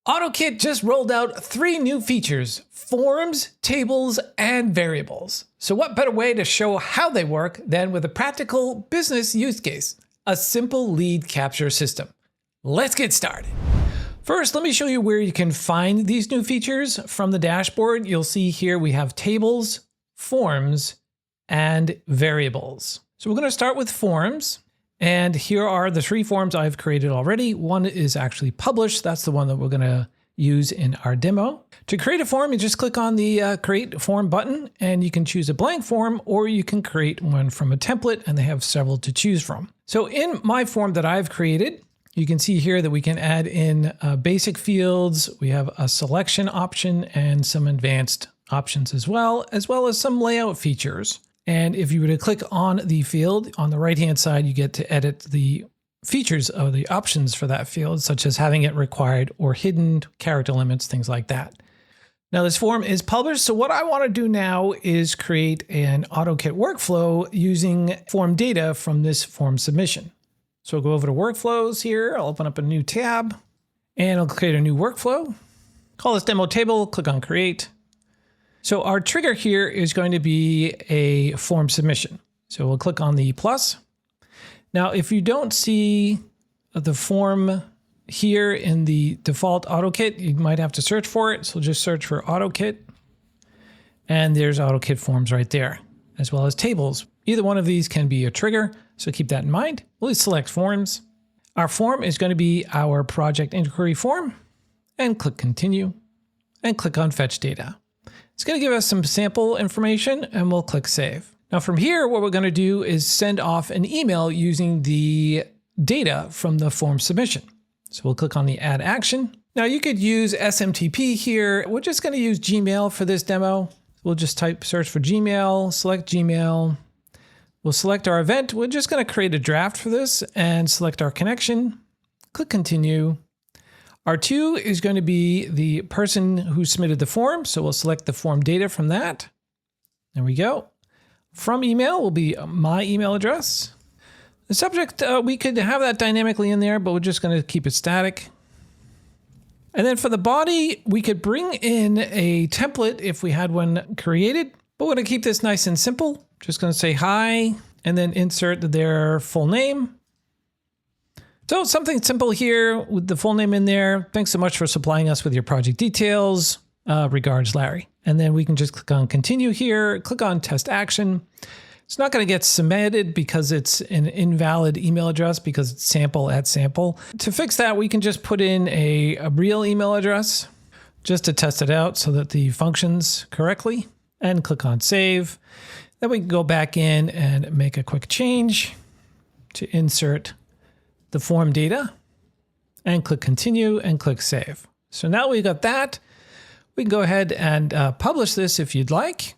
OttoKit just rolled out 3 new features: forms, tables, and variables. So what better way to show how they work than with a practical business use case, a simple lead capture system. Let's get started. First, let me show you where you can find these new features. From the dashboard, you'll see here we have tables, forms, and variables. So we're going to start with forms. And here are the 3 forms I've created already. One is actually published. That's the one that we're going to use in our demo. To create a form, you just click on the Create Form button, and you can choose a blank form, or you can create one from a template, and they have several to choose from. So in my form that I've created, you can see here that we can add in basic fields. We have a selection option and some advanced options as well as some layout features. And if you were to click on the field on the right-hand side, you get to edit the features of the options for that field, such as having it required or hidden, character limits, things like that. Now this form is published. So what I want to do now is create an OttoKit workflow using form data from this form submission. So I'll go over to workflows here. I'll open up a new tab and I'll create a new workflow. Call this demo table, click on create. So our trigger here is going to be a form submission. So we'll click on the plus. Now, if you don't see the form here in the default OttoKit, you might have to search for it. So just search for OttoKit. And there's OttoKit forms right there, as well as tables. Either one of these can be a trigger, so keep that in mind. We'll select forms. Our form is going to be our project inquiry form, and click continue, and click on fetch data. It's going to give us some sample information, and we'll click save. Now from here, what we're going to do is send off an email using the data from the form submission. So we'll click on the add action. Now you could use SMTP here. We're just going to use Gmail for this demo. We'll just search for Gmail, select Gmail. We'll select our event. We're just going to create a draft for this and select our connection. Click continue. R2 is going to be the person who submitted the form. So we'll select the form data from that. There we go. From email will be my email address. The subject, we could have that dynamically in there, but we're just going to keep it static. And then for the body, we could bring in a template if we had one created, but we're going to keep this nice and simple. Just going to say hi and then insert their full name. So something simple here with the full name in there. Thanks so much for supplying us with your project details. Regards, Larry. And then we can just click on continue here, click on test action. It's not going to get submitted because it's an invalid email address because it's sample at sample. To fix that, we can just put in a real email address just to test it out so that the functions correctly, and click on save. Then we can go back in and make a quick change to insert the form data and click continue and click save. So now we've got that. We can go ahead and publish this if you'd like.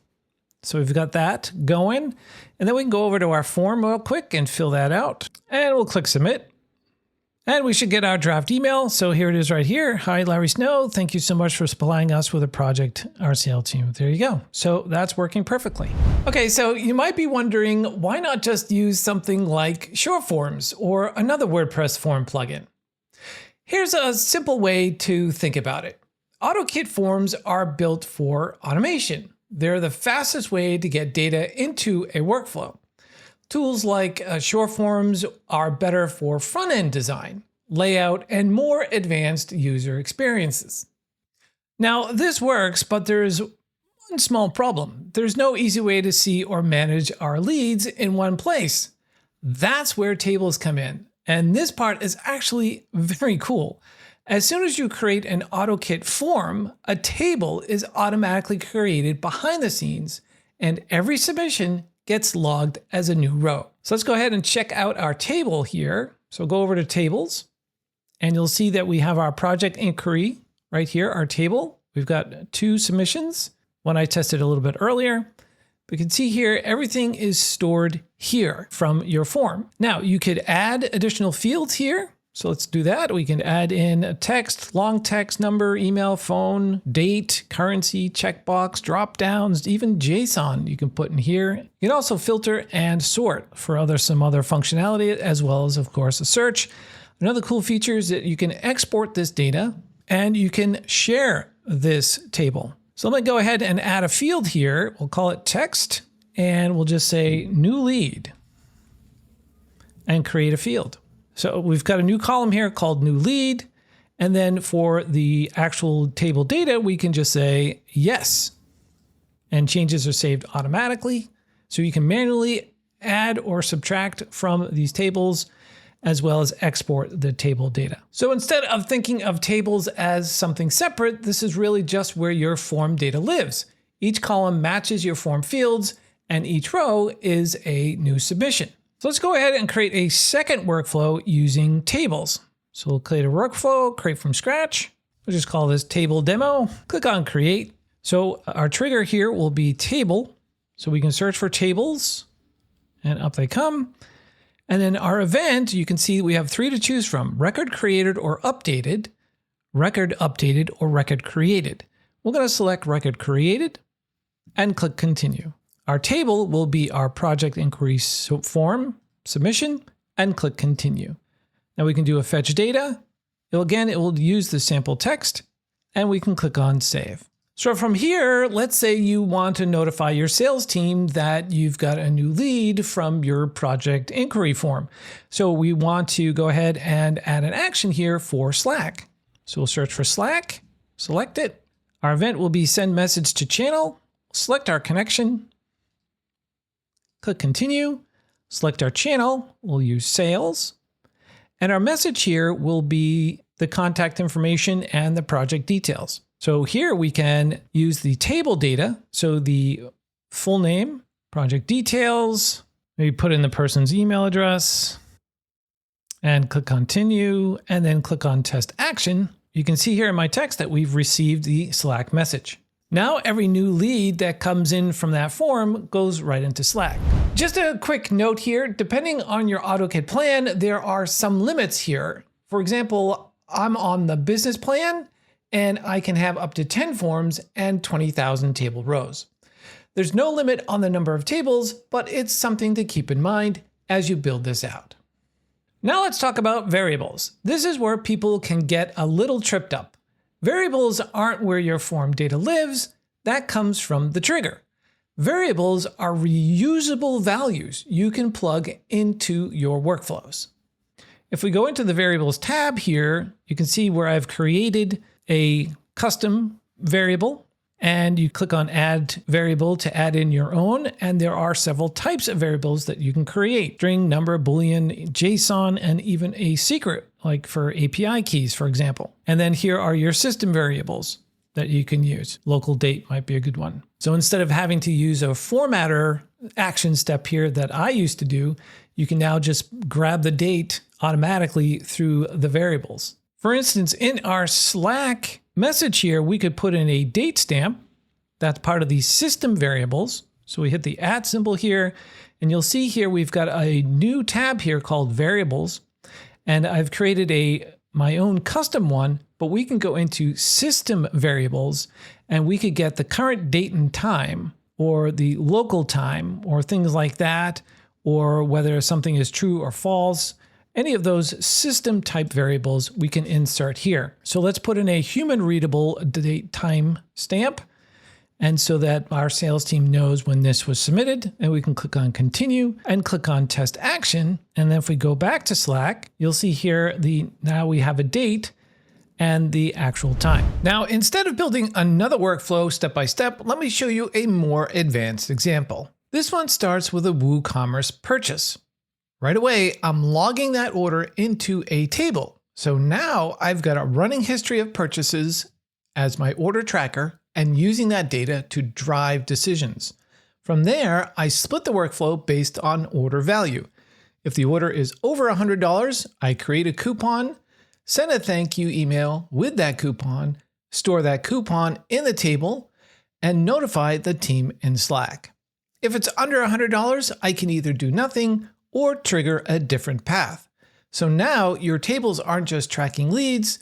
So we've got that going, and then we can go over to our form real quick and fill that out, and we'll click submit. And we should get our draft email. So here it is right here. Hi, Larry Snow. Thank you so much for supplying us with a project RCL team. There you go. So that's working perfectly. Okay, so you might be wondering, why not just use something like SureForms or another WordPress form plugin? Here's a simple way to think about it. OttoKit forms are built for automation. They're the fastest way to get data into a workflow. Tools like SureForms are better for front-end design, layout, and more advanced user experiences. Now, this works, but there's one small problem. There's no easy way to see or manage our leads in one place. That's where tables come in. And this part is actually very cool. As soon as you create an OttoKit form, a table is automatically created behind the scenes, and every submission gets logged as a new row. So let's go ahead and check out our table here. So go over to tables, and you'll see that we have our project inquiry right here, our table. We've got 2 submissions. One I tested a little bit earlier. We can see here, everything is stored here from your form. Now you could add additional fields here. So let's do that. We can add in a text, long text, number, email, phone, date, currency, checkbox, drop downs, even JSON you can put in here. You can also filter and sort for some other functionality, as well as, of course, a search. Another cool feature is that you can export this data and you can share this table. So let me go ahead and add a field here. We'll call it text, and we'll just say new lead and create a field. So we've got a new column here called new lead. And then for the actual table data, we can just say yes. And changes are saved automatically. So you can manually add or subtract from these tables, as well as export the table data. So instead of thinking of tables as something separate, this is really just where your form data lives. Each column matches your form fields, and each row is a new submission. So let's go ahead and create a second workflow using tables. So we'll create a workflow, create from scratch. We'll just call this table demo. Click on create. So our trigger here will be table. So we can search for tables and up they come. And then our event, you can see we have 3 to choose from: record created or updated, record updated, or record created. We're going to select record created and click continue. Our table will be our project inquiry form submission and click continue. Now we can do a fetch data. It will use the sample text, and we can click on save. So from here, let's say you want to notify your sales team that you've got a new lead from your project inquiry form. So we want to go ahead and add an action here for Slack. So we'll search for Slack, select it. Our event will be send message to channel, select our connection, click continue, select our channel, we'll use sales. And our message here will be the contact information and the project details. So here we can use the table data. So the full name, project details, maybe put in the person's email address and click continue, and then click on test action. You can see here in my text that we've received the Slack message. Now every new lead that comes in from that form goes right into Slack. Just a quick note here, depending on your AutoKit plan, there are some limits here. For example, I'm on the business plan and I can have up to 10 forms and 20,000 table rows. There's no limit on the number of tables, but it's something to keep in mind as you build this out. Now let's talk about variables. This is where people can get a little tripped up. Variables aren't where your form data lives. That comes from the trigger. Variables are reusable values you can plug into your workflows. If we go into the variables tab here, you can see where I've created a custom variable, and you click on add variable to add in your own. And there are several types of variables that you can create: string, number, Boolean, JSON, and even a secret, like for API keys, for example. And then here are your system variables that you can use. Local date might be a good one. So instead of having to use a formatter action step here that I used to do, you can now just grab the date automatically through the variables. For instance, in our Slack message here, we could put in a date stamp. That's part of the system variables. So we hit the @ symbol here, and you'll see here we've got a new tab here called variables. And I've created my own custom one, but we can go into system variables and we could get the current date and time, or the local time, or things like that, or whether something is true or false. Any of those system type variables we can insert here. So let's put in a human readable date time stamp, and so that our sales team knows when this was submitted, and we can click on continue and click on test action. And then if we go back to Slack, you'll see here now we have a date and the actual time. Now, instead of building another workflow step by step, let me show you a more advanced example. This one starts with a WooCommerce purchase. Right away, I'm logging that order into a table. So now I've got a running history of purchases as my order tracker and using that data to drive decisions. From there, I split the workflow based on order value. If the order is over $100, I create a coupon, send a thank you email with that coupon, store that coupon in the table, and notify the team in Slack. If it's under $100, I can either do nothing or trigger a different path. So now your tables aren't just tracking leads,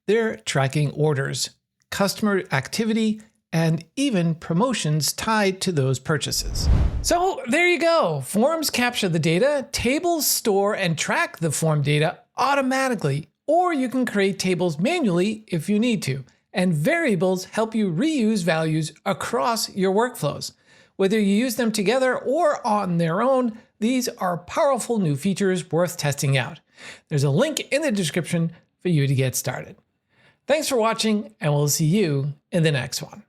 they're tracking orders, customer activity, and even promotions tied to those purchases. So there you go. Forms capture the data, tables store and track the form data automatically or you can create tables manually if you need to. And variables help you reuse values across your workflows. Whether you use them together or on their own, these are powerful new features worth testing out. There's a link in the description for you to get started. Thanks for watching, and we'll see you in the next one.